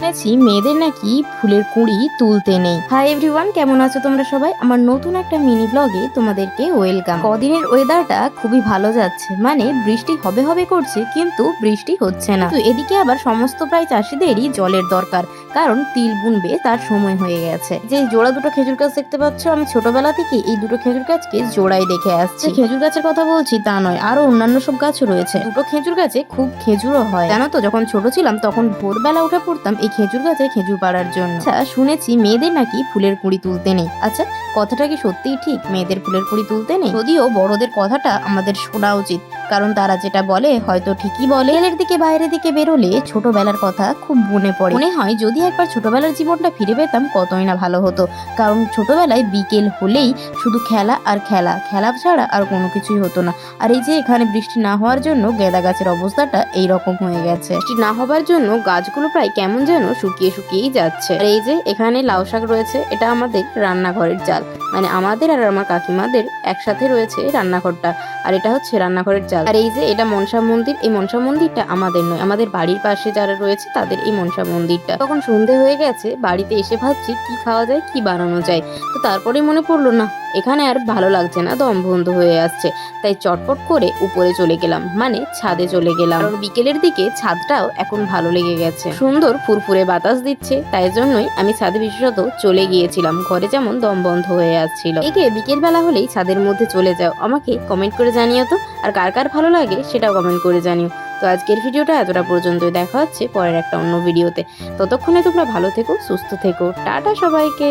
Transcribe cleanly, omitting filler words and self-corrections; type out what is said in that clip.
শুনেছি মেয়েদের নাকি ফুলের কুঁড়ি তুলতে নেই। হাই এভরিওয়ান, কেমন আছো তোমরা সবাই? আমার নতুন একটা মিনি ব্লগে তোমাদেরকে ওয়েলকাম। কদিনের ওয়েদারটা খুবই ভালো যাচ্ছে, মানে বৃষ্টি হবে হবে করছে কিন্তু বৃষ্টি হচ্ছে না। তো এদিকে আবার সমস্ত প্রায় চাষিদেরই জলের দরকার, কারণ তিল বুনবে তার সময় হয়ে গেছে। যে জোড়া দুটো খেজুর গাছ দেখতে পাচ্ছ, আমি ছোটবেলা থেকে এই দুটো খেজুর গাছকে জোড়াই দেখে আসছি। খেজুর গাছের কথা বলছি তা নয়, আরো অন্যান্য সব গাছও রয়েছে। দুটো খেজুর গাছে খুব খেজুরও হয়, জানো তো? যখন ছোট ছিলাম তখন ভোরবেলা উঠে পড়তাম এই খেজুর গাছে খেজুর পাড়ার জন্য। আচ্ছা, শুনেছি মেয়েদের নাকি ফুলের কুঁড়ি তুলতে নেই। আচ্ছা, কথাটা কি সত্যিই ঠিক? মেয়েদের ফুলের কুঁড়ি তুলতে নেই? যদিও বড়দের কথাটা আমাদের শোনা উচিত, কারণ তারা যেটা বলে হয়তো ঠিকই বলে। এর দিকে বাইরের দিকে বেরোলে ছোটবেলার কথা খুব মনে পড়ে। মনে হয় যদি একবার ছোটবেলার জীবনটা ফিরে পেতাম কতই না ভালো হতো। কারণ ছোটবেলায় বিকেল হলেই শুধু খেলা আর খেলা, খেলা ছাড়া আর কোনো কিছুই হতো না। আর এই যে এখানে বৃষ্টি না হওয়ার জন্য গেঁদা গাছের অবস্থাটা এইরকম হয়ে গেছে। বৃষ্টি না হবার জন্য গাছগুলো প্রায় কেমন যেন শুকিয়ে শুকিয়েই যাচ্ছে। আর এই যে এখানে লাউ শাক রয়েছে, এটা আমাদের রান্নাঘরের চাল, মানে আমাদের আর আমার কাকিমাদের একসাথে রয়েছে রান্নাঘরটা, আর এটা হচ্ছে রান্নাঘরের চাল। আর এই যে এটা মনসা মন্দির, এই মনসা মন্দিরটা আমাদের নয়, আমাদের বাড়ির পাশে যারা রয়েছে তাদের এই মনসা মন্দিরটা। তখন সন্ধে হয়ে গেছে, বাড়িতে এসে ভাবছি কি খাওয়া যায়, কি বানানো যায়। তো তারপরে মনে পড়লো না, এখানে আর ভালো লাগছে না, দম বন্ধ হয়ে আসছে। তাই চটপট করে উপরে চলে গেলাম, মানে ছাদে চলে গেলাম। কারণ বিকেলের দিকে ছাদটাও এখন ভালো লেগে গেছে, সুন্দর ফুরফুরে বাতাস দিচ্ছে। তাই জন্যই আমি ছাদে বিশেষত চলে গিয়েছিলাম, ঘরে যেমন দম বন্ধ হয়ে আসছিল। একে বিকেল বেলা হলেই ছাদের মধ্যে চলে যাও, আমাকে কমেন্ট করে জানিও তো। আর কার কার ভালো লাগে সেটাও কমেন্ট করে জানিও। তো আজকের ভিডিওটা এতটা পর্যন্তই, দেখা হচ্ছে পরের একটা অন্য ভিডিওতে। ততক্ষণে তোমরা ভালো থেকো, সুস্থ থেকো, টাটা সবাইকে।